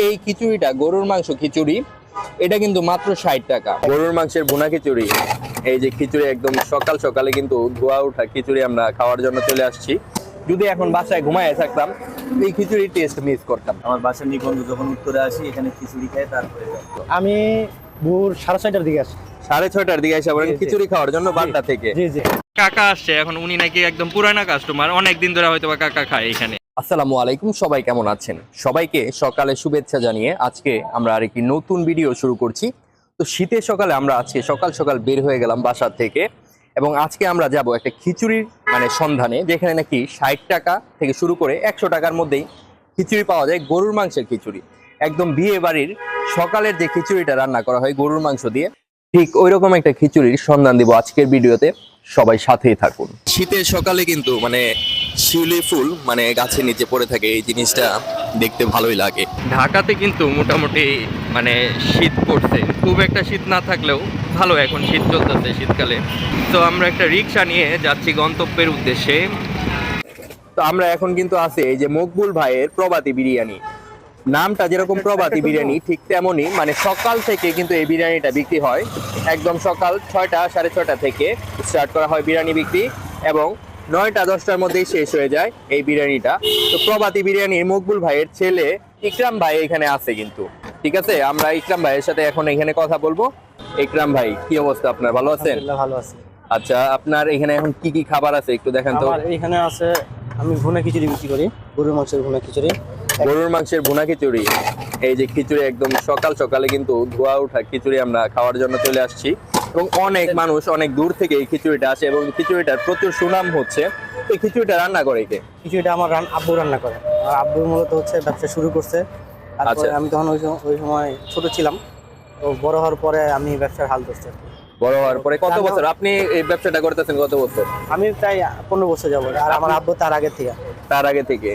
এই খিচুড়িটা গরুর মাংস খিচুড়ি, এটা কিন্তু মাত্র 60 টাকা। গরুর মাংসের ভুনা খিচুড়ি, এই যে খিচুড়ি একদম সকাল সকালে কিন্তু ধোয়া ওঠা খিচুড়ি আমরা খাওয়ার জন্য চলে আসছি। যদি এখন বাসায় ঘুমায় থাকতাম এই খিচুড়ির টেস্ট মিস করতাম। আমার বাসার নিবন্ধ যখন উত্তরে আসি এখানে খিচুড়ি খাই, তারপরে আমি ভোর 6:30টার দিকে আসি। 6:30টার দিকে এসে বলেন খিচুড়ি খাওয়ার জন্য বাড্ডা থেকে। জি জি। কাকা আসছে এখন, উনি নাকি একদম পুরানা কাস্টমার, অনেক দিন ধরে হয়তো কাকা খায় এখানে। আসসালামু আলাইকুম, সবাই কেমন আছেন? সবাইকে সকালে শুভেচ্ছা জানিয়ে আজকে আমরা আরেকটি নতুন ভিডিও শুরু করছি। তো শীতের সকালে আমরা আজকে সকাল সকাল বের হয়ে গেলাম বাসা থেকে, এবং আজকে আমরা যাব একটা খিচুড়ির সন্ধানে, যেখানে নাকি 60 টাকা থেকে শুরু করে 100 টাকার মধ্যেই খিচুড়ি পাওয়া যায়। গরুর মাংসের খিচুড়ি, একদম বিয়ে বাড়ির সকালের যে খিচুড়িটা রান্না করা হয় গরুর মাংস দিয়ে, ঠিক ওই রকম একটা খিচুড়ির সন্ধান দিব আজকের ভিডিওতে। সবাই সাথেই থাকুন। শীতের সকালে কিন্তু শিউলি ফুল গাছের নিচে পড়ে থাকে, এই জিনিসটা দেখতে ভালোই লাগে। ঢাকাতে কিন্তু মোটামুটি শীত পড়ছে, খুব একটা শীত না থাকলেও ভালো, এখন শীত চলতেছে শীতকালে। তো আমরা একটা রিক্সা নিয়ে যাচ্ছি গন্তব্যের উদ্দেশ্যে। তো আমরা এখন কিন্তু আছি এই যে মকবুল ভাইয়ের প্রভাতী বিরিয়ানি। নামটা যেরকম প্রভাতী বিরিয়ানি, ঠিক তেমনই সকাল থেকে কিন্তু এই বিরিয়ানিটা বিক্রি হয়। একদম সকাল 6টা 6:30 থেকে স্টার্ট করা হয় বিরিয়ানি বিক্রি, এবং 9টা 10টার মধ্যেই শেষ হয়ে যায় এই বিরিয়ানিটা। তো প্রভাতী বিরিয়ানির মকবুল ভাইয়ের ছেলে ইকরাম ভাই এখানে আছে কিন্তু। ঠিক আছে, আমরা ইকরাম ভাইয়ের সাথে এখন এখানে কথা বলবো। ইকরাম ভাই, কি অবস্থা আপনার? ভালো আছেন? ভালো আছি। আচ্ছা, আপনার এখানে এখন কি কি খাবার আছে একটু দেখেন তো। আমার এখানে আছে, আমি ভুনা খিচুড়ি বিক্রি করি, গরুর মাংসের ভুনা খিচুড়ি। গরুর মাংসের ভুনা খিচুড়ি, এই যে খিচুড়ি একদম সকাল সকালে কিন্তু ধোয়া ওঠা খিচুড়ি আমরা খাওয়ার জন্য চলে আসছি, এবং অনেক মানুষ অনেক দূর থেকে এই খিচুড়িটা আসে, এবং খিচুড়িটার প্রচুর সুনাম হচ্ছে। এই খিচুড়িটা রান্না করে কে? খিচুড়িটা আমার আব্বু রান্না করে। আর আব্বু মূলত ব্যবসা শুরু করছে। আচ্ছা। আমি তখন ওই সময় ছোট ছিলাম, তো বড় হওয়ার পরে আমি ব্যবসার হাল ধরছি। বড় হওয়ার পরে কত বছর আপনি এই ব্যবসাটা করতেছেন? কত বছর? আমি প্রায় 15 বছর যাবো, আর আমার আব্বু তার আগে থেকে।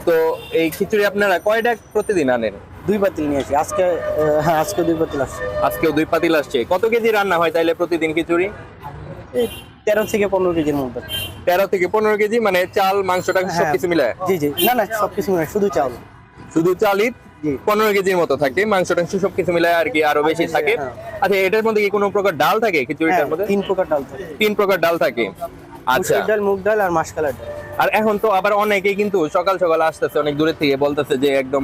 তো এই খিচুড়ি আপনারা কয়টা প্রতিদিন আনেন? 2 পাতিল নিয়েছি আজকে। আজকে 2 পাতিল আসছে। আজকেও 2 পাতিল আসছে। কত কেজি রান্না হয় তাইলে প্রতিদিন খিচুড়ি? 13 থেকে 15 কেজির মধ্যে। 13 থেকে 15 কেজি, চাল মাংসটা সবকিছু মিলে? জি জি। না সবকিছু মিলে, শুধু চাল। শুধু চালই 15 কেজির মতো থাকে, মাংস টাংস সবকিছু মিলায় আর কি আরো বেশি থাকে। আচ্ছা, এটার মধ্যে কি কোনো প্রকার ডাল থাকে খিচুড়িটার মধ্যে? 3 প্রকার ডাল থাকে। 3 প্রকার ডাল থাকে। আচ্ছা, ডাল, মুগ ডাল আর মাসকলাই ডাল। আর এখন তো আবার অনেকেই কিন্তু সকাল সকাল আসতেছে অনেক দূরে থেকে, বলতেছে যে একদম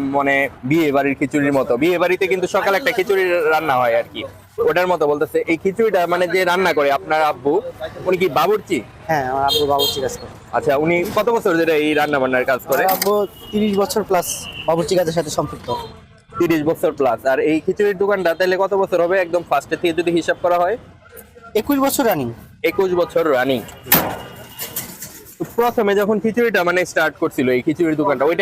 বিয়ে বাড়ির খিচুড়ির মতো। বিয়ে বাড়িতে কিন্তু সকালে একটা খিচুড়ি রান্না হয় আর কি, ওটার মতো বলতেছে। এই খিচুড়িটা যে রান্না করে আপনার আব্বু, উনি কি বাবুর্চি? হ্যাঁ, আমার আব্বু বাবুর্চি কাজ করে। আচ্ছা, উনি কত বছর ধরে এই রান্না বান্নার কাজ করে? আব্বু 30 বছর প্লাস বাবুর্চি কাজের সাথে সম্পৃক্ত। 30 বছর প্লাস। আর এই খিচুড়ির দোকানটা তাহলে কত বছর হবে একদম ফার্স্টে থেকে যদি হিসাব করা হয়? 21 বছর রানিং। 21 বছর রানিং। প্রথমে যখন খিচুড়িটা স্টার্ট করছিল এই খিচুড়ির দোকানটা, ওই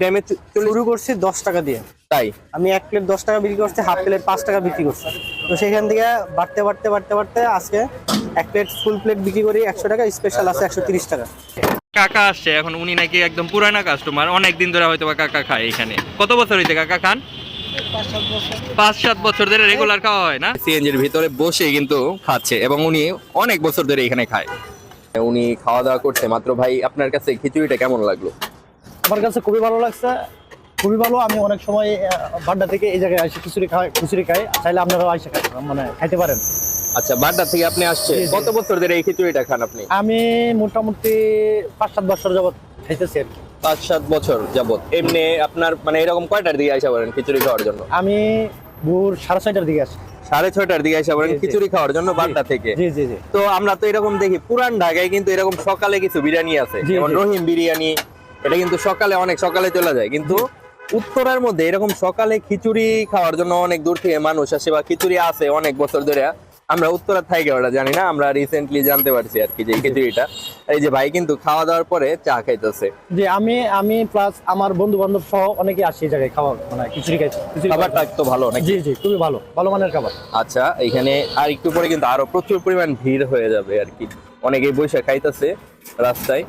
টাইমে শুরু করছি 10 টাকা দিয়ে। তাই আমি 1 প্লেট 10 টাকা বিক্রি করছি, হাফ প্লেট 5 টাকা বিক্রি করছি। তো সেখান থেকে বাড়তে আজকে 1 প্লেট ফুল প্লেট বিক্রি করি 100 টাকা, স্পেশাল আছে 130 টাকা। কাকা আসছে এখন, উনি নাকি একদম পুরানা কাস্টমার, অনেক দিন ধরে হয়তো কাকা খায় এখানে। কত বছর হয়েছে কাকা খান? 5-7 বছর ধরে রেগুলার খাওয়া হয় না? সিএনজির ভিতরে বসে কিন্তু খাচ্ছে, এবং উনি অনেক বছর ধরে এখানে খায়। উনি খাওয়া দাওয়া করছে মাত্র। ভাই, আপনার কাছে খিচুড়িটা কেমন লাগলো? আমার কাছে খুবই ভালো লাগছে, খুবই ভালো। আমি অনেক সময় বাড্ডা থেকে এই জায়গায় আসি খিচুড়ি খাই, চাইলে আপনারাও এসে খাইতে পারেন। আচ্ছা, বাড্ডা থেকে আপনি আসছেন, কত বছর ধরে এই খিচুড়িটা খান আপনি? আমি মোটামুটি 5-7 বছর যাবত খাইতেছি আর কি। 5-7 বছর যাবত। এমনি আপনার এরকম কয়টার দিকে আসা পারেন খিচুড়ি খাওয়ার জন্য? আমি ভোর 6:30টার দিকে আসি। 6:30টার দিকে আসা পারেন খিচুড়ি খাওয়ার জন্য বাড্ডা থেকে? জি জি জি। তো আমরা তো এরকম দেখি পুরান ঢাকায় কিন্তু এরকম সকালে কিছু বিরিয়ানি আছে, যেমন রহিম বিরিয়ানি, এটা কিন্তু সকালে অনেক সকালে চলে যায়। কিন্তু উত্তরার মধ্যে এরকম সকালে খিচুড়ি খাওয়ার জন্য অনেক দূর থেকে মানুষ আসে, বা খিচুড়ি আছে অনেক বছর ধরে। আমরা উত্তরার থেকে ওটা জানি না, আমরা রিসেন্টলি জানতে পারছি আর কি যে খিচুড়িটা। এই যে ভাই কিন্তু খাওয়া দাওয়ার পরে চা খাইতেছে। যে আমি প্লাস আমার বন্ধু বান্ধব সহ অনেকে আসে এই জায়গায় খাওয়া খিচুড়ি খাইতে। খাবারটা তো ভালো নাকি? জি জি, খুবই ভালো মানের খাবার। আচ্ছা, এখানে আর একটু পরে কিন্তু আরো প্রচুর পরিমাণ ভিড় হয়ে যাবে আর কি। অনেকেই বসে খাইতেছে রাস্তায়,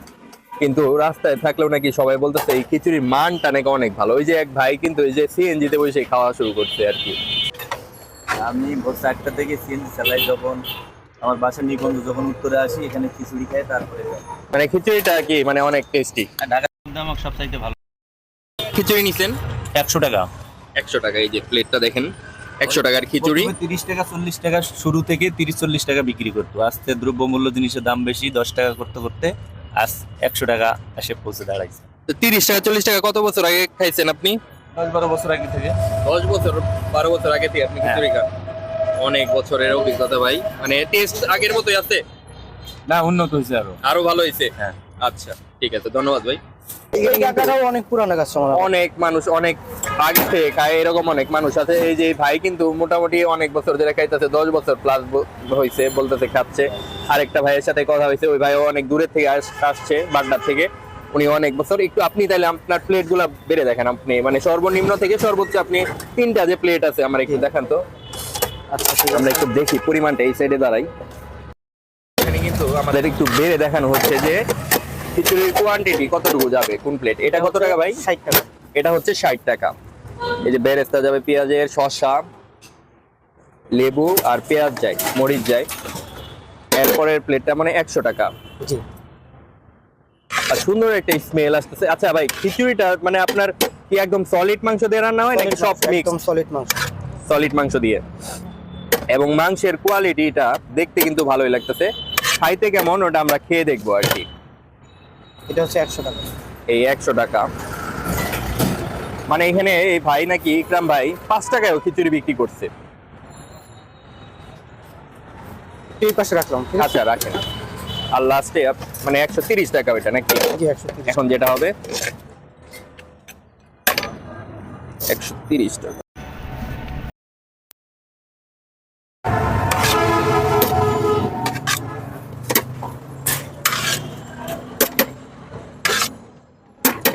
কিন্তু রাস্তায় থাকলেও নাকি সবাই বলতেছে এই খিচুড়ির মানটা নাকি অনেক ভালো। ওই যে এক ভাই কিন্তু এই যে সিএনজি তে বসে খাওয়া শুরু করছে আর কি। আমি ভোর 4টা থেকে সিএনজি চালাই, যখন আমার বাসার নিবন্ধ যখন উত্তরে আসি এখানে খিচুড়ি খাই, তারপরে খিচুড়িটা কি অনেক টেস্টি। ঢাকার মধ্যে আমার সবচাইতে ভালো খিচুড়ি নিছেন? 100 টাকা। 100 টাকা। এই যে প্লেটটা দেখেন, 100 টাকার খিচুড়ি। 30 টাকা 40 টাকা শুরু থেকে 30-40 টাকা বিক্রি করতো। আজকে দ্রব্যমূল্য জিনিসের দাম বেশি, 10 টাকা করতে করতে আজ 100 টাকা এসে পৌঁছে দাঁড়াইছে। তো 30 টাকা 40 টাকা কত বছর আগে খাইছেন আপনি? 10-12 বছর আগে থেকে। 10 বছর 12 বছর আগে থেকে আপনি খিচুড়ি খান? অনেক বছরের অভিজ্ঞতা ভাই। মানে টেস্ট আগের মতোই আছে? না, উন্নত হয়েছে আরো ভালো হয়েছে? হ্যাঁ। আচ্ছা, ঠিক আছে, ধন্যবাদ ভাই। এই কাকারাও অনেক পুরানো কাস্টমার। অনেক মানুষ অনেক আগে থেকে খায়, এরকম অনেক মানুষ আছে। এই যে ভাই কিন্তু মোটামুটি অনেক বছর ধরে খাইতেছে, 10 বছর প্লাস হয়েছে বলতেছে, খাচ্ছে। আরেকটা ভাইয়ের সাথে কথা হয়েছে, ওই ভাইও অনেক দূরের থেকে আসছে, বাগদার থেকে। উনি অনেক বছর। একটু আপনি তাহলে আপনার প্লেট গুলা বেড়ে দেখেন, আপনি মানে সর্বনিম্ন থেকে সর্বোচ্চ আপনি 3টা যে প্লেট আছে আমার একটু দেখান তো। আচ্ছা ঠিক আমরা একটু দেখি পরিমাণটা, এই সাইডে দাঁড়াই। এখানে কিন্তু আমাদের একটু বেড়ে দেখানো হচ্ছে যে খিচুড়ির কোয়ান্টিটি কতটুকু যাবে কোন প্লেট। এটা কত টাকা ভাই? 60 টাকা। এটা হচ্ছে 60 টাকা। এই যে বেরেস্তা যাবে, পেঁয়াজের, শসা, লেবু আর পেঁয়াজ যায়, মরিচ যায়। এরপরের প্লেটটা মানে 100 টাকা। জি। আর সুন্দর একটা স্মেল আসতেছে। আচ্ছা ভাই, খিচুড়িটা মানে আপনার কি একদম সলিড মাংস দিয়ে রান্না হয় নাকি সব মিক্স? একদম সলিড মাংস। সলিড মাংস দিয়ে। এবং মাংসের কোয়ালিটিটা দেখতে কিন্তু ভালোই লাগতেছে। খাইতে কেমন ওটা আমরা খেয়ে দেখবো আর কি। এটা হচ্ছে 100 টাকা। এই 100 টাকা। মানে এখানে এই ভাই নাকি ইকরাম ভাই 5 টাকায়ও খিচুড়ি বিক্রি করছে। এই পাশে রাখলাম, ঠিক আছে? আচ্ছা, রাখেন। আর লাস্টে মানে 130 টাকা ওইটা নাকি? জি 130। এখন যেটা হবে 130 টাকা।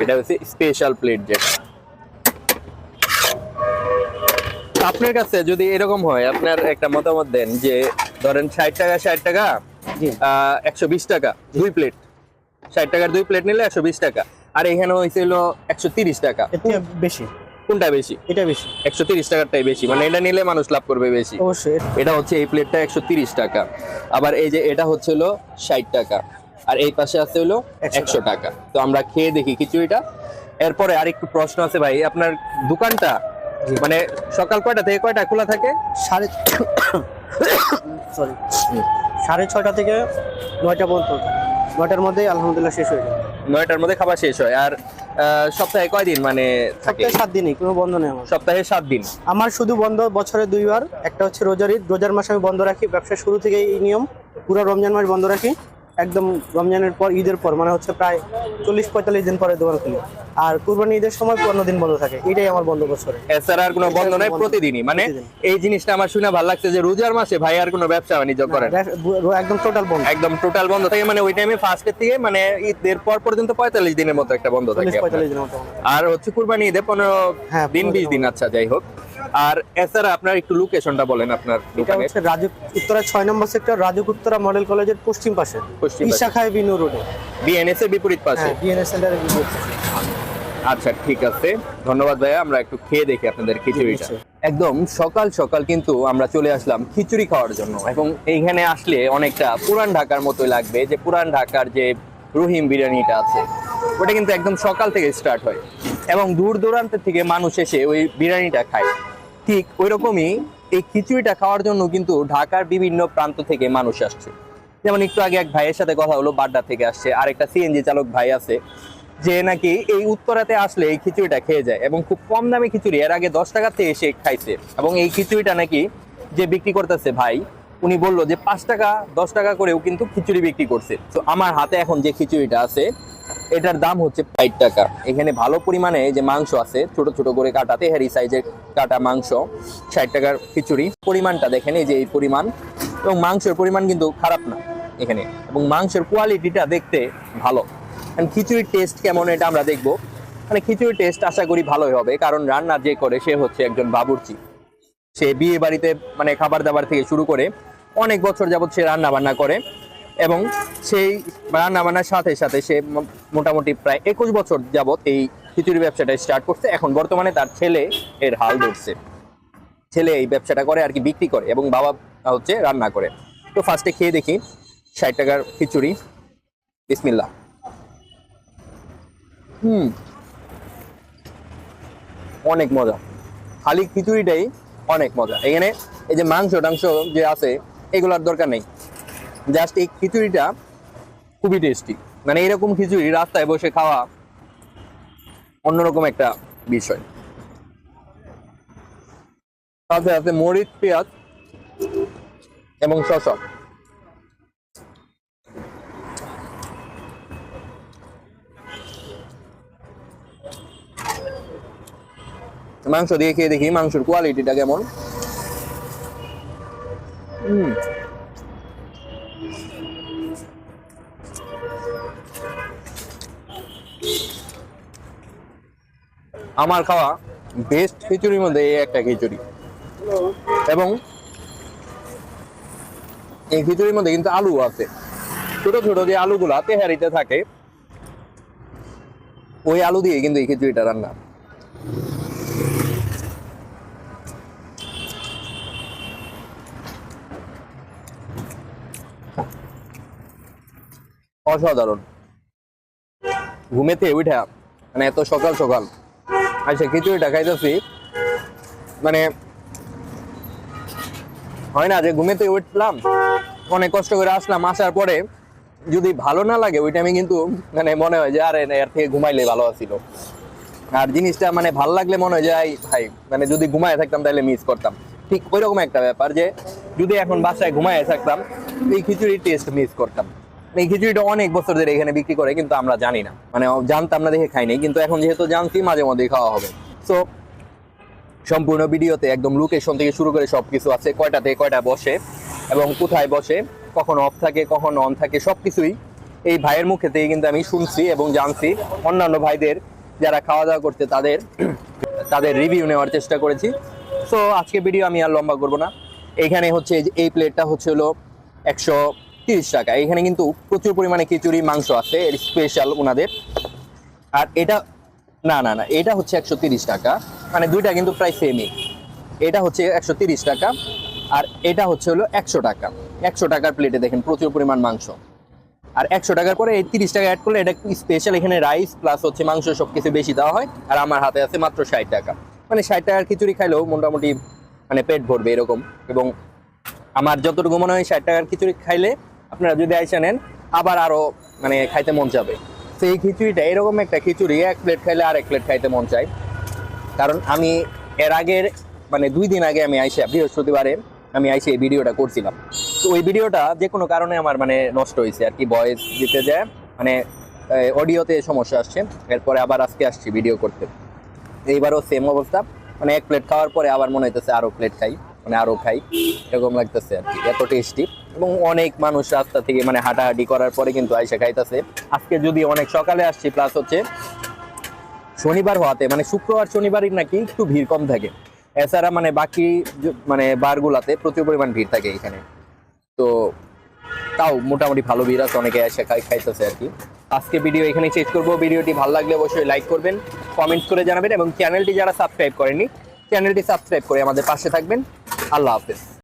এটা হচ্ছে স্পেশাল প্লেট যেটা। আপনার কাছে যদি এরকম হয়, আপনার একটা মতামত দেন যে ধরেন 60 টাকা 60 টাকা, জি। 120 টাকা 2 প্লেট। 60 টাকার 2 প্লেট নিলে 120 টাকা। আর এখানে হয়েছিল 130 টাকা। এর থেকে বেশি। কোনটা বেশি? এটা বেশি। 130 টাকারটাই বেশি, মানে এটা নিলে মানুষ লাভ করবে বেশি। অবশ্যই। এটা হচ্ছে এই প্লেটটা 130 টাকা। আবার এই যে এটা হচ্ছে হলো 60 টাকা। আর এই পাশে আছে হলো 100 টাকা। তো আমরা খেয়ে দেখি খিচুড়িটা। এরপরে আরেকটু প্রশ্ন আছে ভাই, আপনার দোকানটা জি। মানে সকাল কয়টা থেকে কয়টা খোলা থাকে? সরি 6:30 থেকে 9টা পর্যন্ত। 9টার মধ্যে আলহামদুলিল্লাহ শেষ হয়ে যায়। 9টার মধ্যে খাবার শেষ হয়। আর সপ্তাহে কয় দিন মানে থাকে? সপ্তাহে 7 দিনই, কোনো বন্ধ নেই আমার। সপ্তাহে 7 দিন। আমার শুধু বন্ধ বছরে 2 বার। একটা হচ্ছে রোজার ঈদ, রোজার মাসে আমি বন্ধ রাখি। ব্যবসা শুরু থেকে এই নিয়ম, পুরো রমজান মাস বন্ধ রাখি। একদম রমজানের পর, ঈদের পর, মানে হচ্ছে প্রায় 40-45 দিন পরে দোকান খুলি। আর কুরবানি ঈদের সময় 15 দিন বন্ধ থাকে। এটাই আমার বন্ধ বছরে। এছাড়া আর কোনো বন্ধ নাই, প্রতিদিনই। মানে এই জিনিসটা আমার শুনে ভালো লাগছে যে রোজার মাসে ভাই আর কোনো ব্যবসা বাণিজ্য করেন? একদম টোটাল বন্ধ। একদম টোটাল বন্ধ থাকে। মানে ওই টাইমে ফার্স্টের থেকে মানে ঈদের পর পর্যন্ত 45 দিনের মতো একটা বন্ধ থাকে। 40-45 দিনের মতো। আর হচ্ছে কুরবানি ঈদে 15 হ্যাঁ, দিন 20 দিন। আচ্ছা, যাই হোক। আর এছাড়া আপনার একটু লোকেশনটা বলেন আপনার এটা দোকানের। হচ্ছে রাজুক উত্তরা 6 নম্বর সেক্টর, রাজুক উত্তরা মডেল কলেজের পশ্চিম পাশে, পশ্চিম পাশে। ইশাখায় বিনু রোডে। বিএনএস এর বিপরীত পাশে। হ্যাঁ, বিএনএস সেন্টারের বিপরীত পাশে। আচ্ছা, ঠিক আছে, ধন্যবাদ ভাইয়া। আমরা একটু খেয়ে দেখি আপনাদের খিচুড়িটা। একদম সকাল সকাল কিন্তু আমরা চলে আসলাম খিচুড়ি খাওয়ার জন্য। এবং এইখানে আসলে অনেকটা পুরান ঢাকার মতোই লাগবে। যে পুরান ঢাকার যে রহিম বিরিয়ানিটা আছে, ওটা কিন্তু একদম সকাল থেকে স্টার্ট হয় এবং দূর দূরান্ত থেকে মানুষ এসে ওই বিরিয়ানিটা খায়। ঠিক ওইরকমই এই খিচুড়িটা খাওয়ার জন্য কিন্তু ঢাকার বিভিন্ন প্রান্ত থেকে মানুষ আসছে। যেমন একটু আগে এক ভাইয়ের সাথে কথা হলো, বাড্ডা থেকে আসছে। আরেকটা সিএনজি চালক ভাই আছে, যে নাকি এই উত্তরাতে আসলে এই খিচুড়িটা খেয়ে যায় এবং খুব কম দামে খিচুড়ি। এর আগে 10 টাকাতে এসে খাইছে। এবং এই খিচুড়িটা নাকি যে বিক্রি করতেছে ভাই, উনি বললো যে 5 টাকা 10 টাকা করেও কিন্তু খিচুড়ি বিক্রি করছে। তো আমার হাতে এখন যে খিচুড়িটা আছে, এটার দাম হচ্ছে 60 টাকা। এখানে ভালো পরিমাণে যে মাংস আছে, ছোট ছোট করে কাটা, তেহারি সাইজের কাটা মাংস। 60 টাকার খিচুড়ি। পরিমাণটা দেখেন, এই যে এই পরিমাণ। এবং মাংসের পরিমাণ কিন্তু খারাপ না এখানে, এবং মাংসের কোয়ালিটিটা দেখতে ভালো। খিচুড়ির টেস্ট কেমন এটা আমরা দেখবো। মানে খিচুড়ির টেস্ট আশা করি ভালোই হবে, কারণ রান্না যে করে সে হচ্ছে একজন বাবুর্চি। সে বিয়ে বাড়িতে মানে খাবার দাবার থেকে শুরু করে অনেক বছর যাবত সে রান্না বান্না করে। এবং সেই রান্না বান্নার সাথে সাথে সে মোটামুটি প্রায় 21 বছর যাবত এই খিচুড়ি ব্যবসাটা স্টার্ট করছে। এখন বর্তমানে তার ছেলে এর হাল ধরছে। ছেলে এই ব্যবসাটা করে আর কি, বিক্রি করে, এবং বাবা হচ্ছে রান্না করে। তো ফার্স্টে খেয়ে দেখি 60 টাকার খিচুড়ি। বিসমিল্লাহ। অনেক মজা। খালি খিচুড়িটাই অনেক মজা। এখানে এই যে মাংস টাংস যে আছে এগুলোর দরকার নেই, জাস্ট এই খিচুড়িটা খুবই টেস্টি। মানে এরকম খিচুড়ি রাস্তায় বসে খাওয়া অন্যরকম একটা বিষয়। সাথে সাথে মরিচ, পেঁয়াজ এবং শসা। মাংস দিয়ে খেয়ে দেখি মাংসের কোয়ালিটিটা কেমন। আমার খাওয়া বেস্ট খিচুড়ির মধ্যে এই একটা খিচুড়ি। এবং এই খিচুড়ির মধ্যে কিন্তু আলু আছে, ছোট ছোট যে আলুগুলা তেহারিতে থাকে ওই আলু দিয়ে কিন্তু এই খিচুড়িটা রান্না। অসাধারণ। ঘুমেতে উঠা মানে এত সকাল সকাল আচ্ছা খিচুড়িটা খাইতেছি, মানে হয় না যে ঘুমেতে উঠলাম, অনেক কষ্ট করে আসলাম, আসার পরে যদি ভালো না লাগে ওই টাইমে কিন্তু মানে মনে হয় যে আরে এর থেকে ঘুমাইলে ভালো ছিল। আর জিনিসটা মানে ভালো লাগলে মনে হয় যে ভাই মানে যদি ঘুমায় থাকতাম তাহলে মিস করতাম। ঠিক ওইরকম একটা ব্যাপার যে যদি এখন বাসায় ঘুমায় থাকতাম এই খিচুড়ির টেস্ট মিস করতাম। এই খিচুড়িটা অনেক বছর ধরে এখানে বিক্রি করে কিন্তু আমরা জানি না, মানে জানতাম না দেখে খাইনি, কিন্তু এখন যেহেতু জানছি মাঝে মধ্যেই খাওয়া হবে। সো সম্পূর্ণ ভিডিওতে একদম লোকেশন থেকে শুরু করে সবকিছু আছে, কয়টা থেকে কয়টা বসে এবং কোথায় বসে, কখন অফ থাকে কখন অন থাকে, সবকিছুই এই ভাইয়ের মুখে থেকে কিন্তু আমি শুনছি এবং জানছি। অন্যান্য ভাইদের যারা খাওয়া দাওয়া করছে তাদের রিভিউ নেওয়ার চেষ্টা করেছি। সো আজকে ভিডিও আমি আর লম্বা করবো না। এখানে হচ্ছে এই প্লেটটা হচ্ছে হলো 130 টাকা। এখানে কিন্তু প্রচুর পরিমাণে খিচুড়ি মাংস আছে, স্পেশাল ওনাদের। আর এটা না না না এটা হচ্ছে 130 টাকা, মানে দুইটা কিন্তু প্রায় সেমই। এটা হচ্ছে 130 টাকা আর এটা হচ্ছে হলো 100 টাকা। 100 টাকার প্লেটে দেখেন প্রচুর পরিমাণ মাংস। আর 100 টাকার পরে এই 30 টাকা অ্যাড করলে এটা স্পেশাল, এখানে রাইস প্লাস হচ্ছে মাংস সবকিছু বেশি দেওয়া হয়। আর আমার হাতে আছে মাত্র 60 টাকা, মানে 60 টাকার খিচুড়ি খাইলেও মোটামুটি মানে পেট ভরবে এরকম। এবং আমার যতটুকু মনে হয় 60 টাকার খিচুড়ি খাইলে আপনারা যদি আইসা নেন আবার আরো মানে খাইতে মন যাবে। তো এই খিচুড়িটা এরকম একটা খিচুড়ি, এক প্লেট খাইলে আর এক প্লেট খাইতে মন চায়। কারণ আমি এর আগের মানে 2 দিন আগে আমি আইসা বৃহস্পতিবারে আমি আইসে এই ভিডিওটা করছিলাম। তো ওই ভিডিওটা যে কোনো কারণে আমার মানে নষ্ট হয়েছে আর কি, ভয়েস দিতে যায় মানে অডিওতে সমস্যা আসছে। এরপরে আবার আজকে আসছি ভিডিও করতে, এইবারও সেম অবস্থা। মানে এক প্লেট খাওয়ার পরে আবার মনে হইতেছে আরো প্লেট খাই, মানে আরো খাই এরকম লাগতেছে আর কি, এত টেস্টি। এবং অনেক মানুষ রাস্তা থেকে মানে হাঁটাহাঁটি করার পরে কিন্তু আইসা খাইতেছে। আজকে যদি অনেক সকালে আসছি, প্লাস হচ্ছে শনিবার হওয়াতে মানে শুক্রবার শনিবারই নাকি একটু ভিড় কম থাকে, এছাড়া মানে বাকি মানে বারগুলাতে প্রচুর পরিমাণ ভিড় থাকে এখানে। তো তাও মোটামুটি ভালো ভিড় আছে, অনেকে এসে খাইতেছে আর কি। আজকে ভিডিও এখানে শেষ করবো। ভিডিওটি ভালো লাগলে অবশ্যই লাইক করবেন, কমেন্টস করে জানাবেন এবং চ্যানেলটি যারা সাবস্ক্রাইব করেনি চ্যানেলটি সাবস্ক্রাইব করে আমাদের পাশে থাকবেন। আল্লাহ হাফেজ।